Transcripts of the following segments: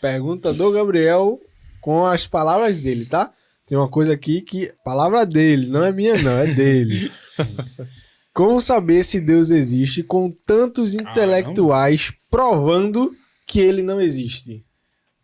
Pergunta do Gabriel com as palavras dele, tá? Tem uma coisa aqui que... Palavra dele, não é minha não, é dele. Como saber se Deus existe com tantos intelectuais provando que ele não existe?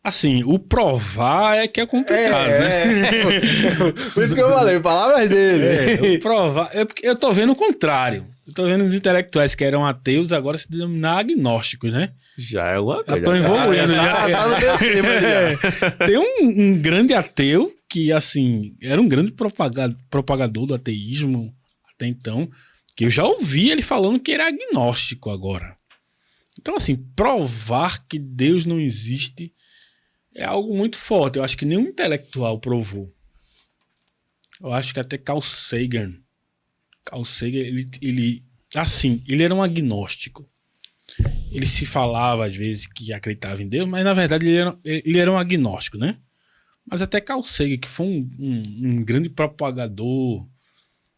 Assim, o provar é que é complicado, né? Por isso que eu falei, palavras dele. O provar... Eu tô vendo o contrário. Eu tô vendo os intelectuais que eram ateus agora se denominar agnósticos, né? Já é uma coisa. Já tô evoluindo. Tá no meu tempo já. Tem um grande ateu que, assim, era um grande propagador do ateísmo até então, que eu já ouvi ele falando que era agnóstico agora. Então, assim, provar que Deus não existe é algo muito forte. Eu acho que nenhum intelectual provou. Eu acho que até Carl Sagan, ele era um agnóstico. Ele se falava, às vezes, que acreditava em Deus, mas, na verdade, ele era um agnóstico, né? Mas até Carl Sagan, que foi um grande propagador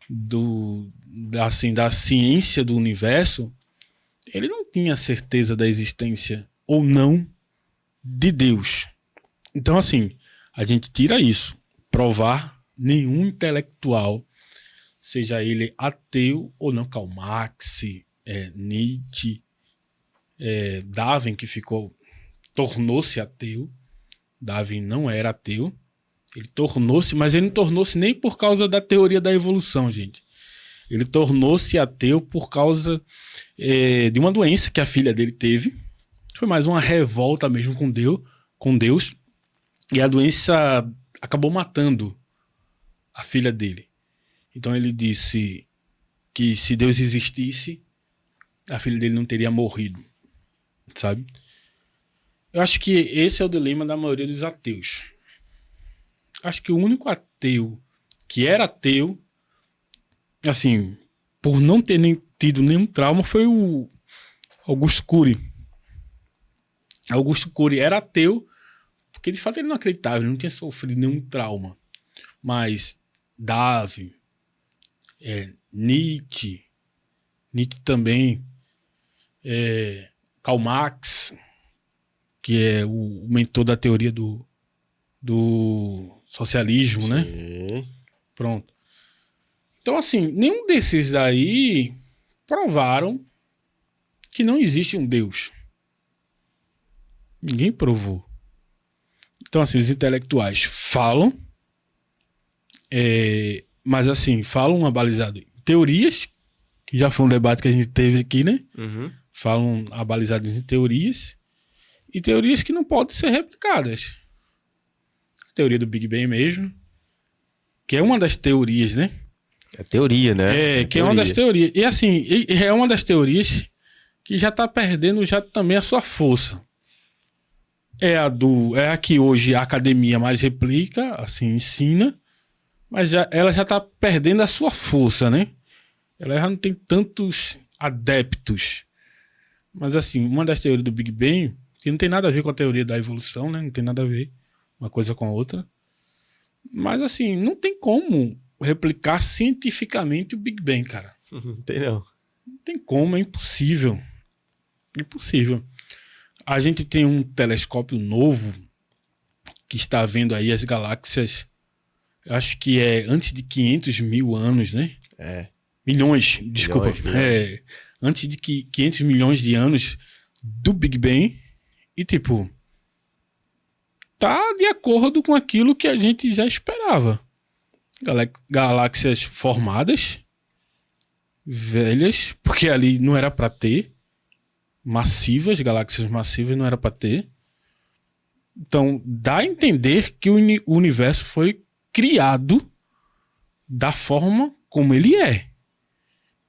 da ciência do universo, ele não tinha certeza da existência ou não de Deus. Então, assim, a gente tira isso. Provar nenhum intelectual, seja ele ateu ou não, Karl Marx, Nietzsche, Darwin, que tornou-se ateu. Darwin não era ateu. Ele tornou-se, mas ele não tornou-se nem por causa da teoria da evolução, gente. Ele tornou-se ateu por causa de uma doença que a filha dele teve. Foi mais uma revolta mesmo com Deus. E a doença acabou matando a filha dele. Então ele disse que se Deus existisse, a filha dele não teria morrido, sabe? Eu acho que esse é o dilema da maioria dos ateus. Acho que o único ateu que era ateu, assim, por não ter tido nenhum trauma, foi o Augusto Cury. Augusto Cury era ateu porque, de fato, ele não acreditava, ele não tinha sofrido nenhum trauma. Mas Darwin, Nietzsche também, Karl Marx, que é o mentor da teoria do socialismo, Sim. né? Pronto. Então, assim, nenhum desses daí provaram que não existe um Deus. Ninguém provou. Então, assim, os intelectuais falam, mas, assim, falam abalizado em teorias, que já foi um debate que a gente teve aqui, né? Uhum. Falam abalizados em teorias, e teorias que não podem ser replicadas. A teoria do Big Bang mesmo, que é uma das teorias, né? É teoria, né? É uma das teorias. E, assim, é uma das teorias que já está perdendo já também a sua força. É a que hoje a academia mais replica, assim, ensina, mas ela já está perdendo a sua força, né? Ela já não tem tantos adeptos. Mas, assim, uma das teorias do Big Bang, que não tem nada a ver com a teoria da evolução, né? Não tem nada a ver uma coisa com a outra. Mas, assim, não tem como replicar cientificamente o Big Bang, cara. Não tem não. Não tem como, é impossível. Impossível. A gente tem um telescópio novo que está vendo aí as galáxias, acho que é antes de 500 mil anos, né? Milhões, desculpa. Milhões. Antes de 500 milhões de anos do Big Bang. E, tipo, tá de acordo com aquilo que a gente já esperava. Galáxias formadas, velhas, porque ali não era para ter. Galáxias massivas não era para ter. Então, dá a entender que o universo foi criado da forma como ele é.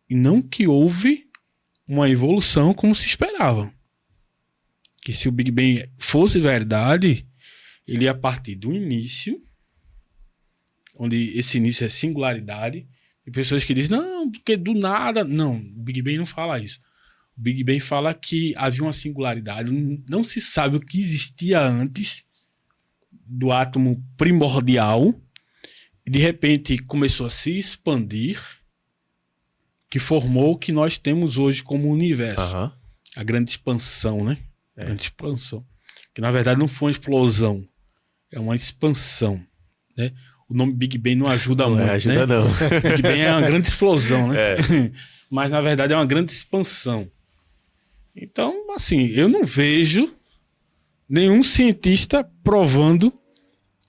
E não que houve uma evolução como se esperava. Que se o Big Bang fosse verdade, ele ia partir do início, onde esse início é singularidade, e pessoas que dizem, não, porque do nada... Não, o Big Bang não fala isso. O Big Bang fala que havia uma singularidade, não se sabe o que existia antes do átomo primordial, e de repente começou a se expandir, que formou o que nós temos hoje como universo. Uhum. A grande expansão, né? Grande expansão. Que na verdade não foi uma explosão, é uma expansão, né? O nome Big Bang não ajuda muito, ajuda né? não. Big Bang é uma grande explosão, né? Mas na verdade é uma grande expansão. Então, assim, eu não vejo nenhum cientista provando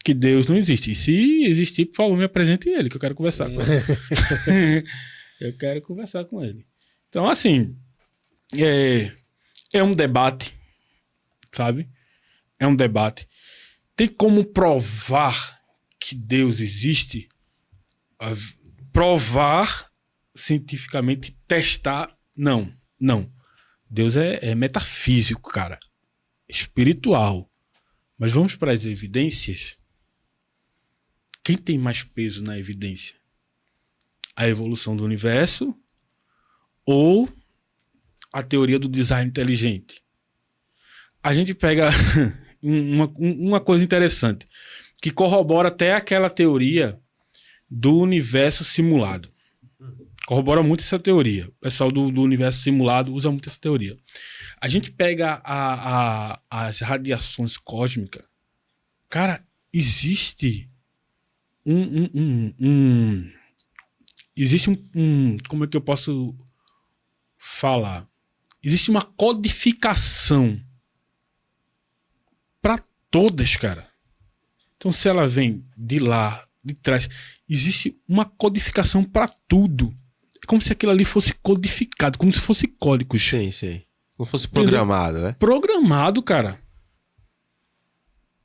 que Deus não existe. E se existir, por favor, me apresente ele, que eu quero conversar com ele. Eu quero conversar com ele. Então, assim, é um debate, sabe? É um debate. Tem como provar que Deus existe? Provar cientificamente, testar? Não. Deus é metafísico, cara. Espiritual. Mas vamos para as evidências. Quem tem mais peso na evidência? A evolução do universo ou a teoria do design inteligente? A gente pega uma coisa interessante, que corrobora até aquela teoria do universo simulado. Corrobora muito essa teoria. O pessoal do universo simulado usa muito essa teoria. A gente pega as radiações cósmicas. Cara, existe existe como é que eu posso falar? Existe uma codificação para todas, cara. Então, se ela vem de lá, de trás, existe uma codificação para tudo. É como se aquilo ali fosse codificado, como se fosse códigos. Sim. Como fosse programado, né? Programado, cara.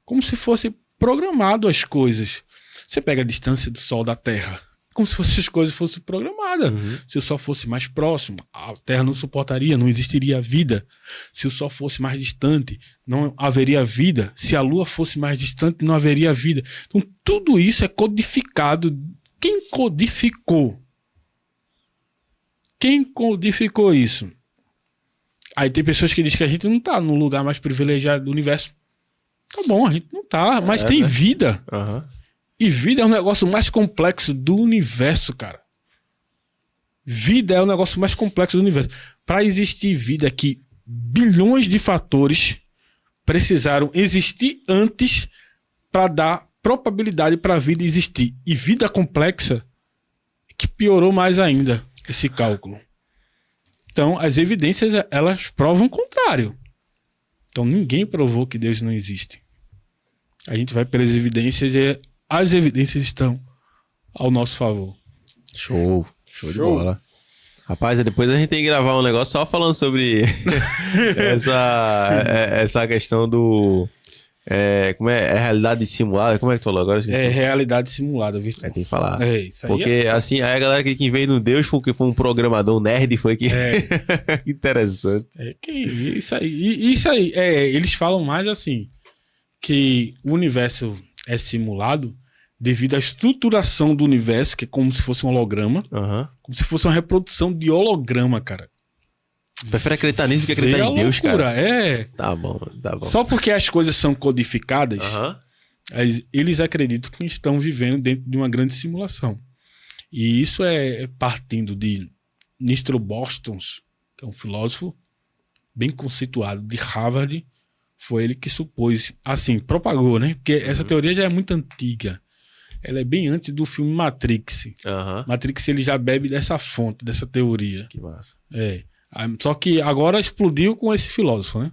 Como se fosse programado as coisas. Você pega a distância do Sol da Terra. Como se as coisas fossem programadas. Se o Sol fosse mais próximo, a Terra não suportaria, não existiria vida. Se o Sol fosse mais distante, não haveria vida. Se a Lua fosse mais distante, não haveria vida. Então, tudo isso é codificado. Quem codificou? Quem codificou isso? Aí tem pessoas que dizem que a gente não tá no lugar mais privilegiado do universo. Tá bom, a gente não tá, mas tem vida. E vida é o negócio mais complexo do universo, cara. Vida é o negócio mais complexo do universo. Para existir vida aqui, bilhões de fatores precisaram existir antes para dar probabilidade para a vida existir. E vida complexa que piorou mais ainda esse cálculo. Então, as evidências, elas provam o contrário. Então, ninguém provou que Deus não existe. A gente vai pelas evidências e as evidências estão ao nosso favor. Show de bola. Rapaz, depois a gente tem que gravar um negócio só falando sobre essa questão do... como é realidade simulada? Como é que tu falou agora? É realidade simulada, viu? Tem que falar. Isso aí porque assim, aí a galera que veio no Deus foi um programador, um nerd, foi que... Interessante. Isso aí. Eles falam mais assim, que o universo é simulado devido à estruturação do universo, que é como se fosse um holograma. Como se fosse uma reprodução de holograma, cara. Prefere acreditar nisso do que acreditar em Deus, cara. Tá bom. Só porque as coisas são codificadas, eles acreditam que estão vivendo dentro de uma grande simulação. E isso é partindo de Nestor Bostons, que é um filósofo bem conceituado de Harvard. Foi ele que supôs, assim, propagou, né? Porque essa teoria já é muito antiga. Ela é bem antes do filme Matrix. Matrix, ele já bebe dessa fonte, dessa teoria. Que massa. Só que agora explodiu com esse filósofo, né?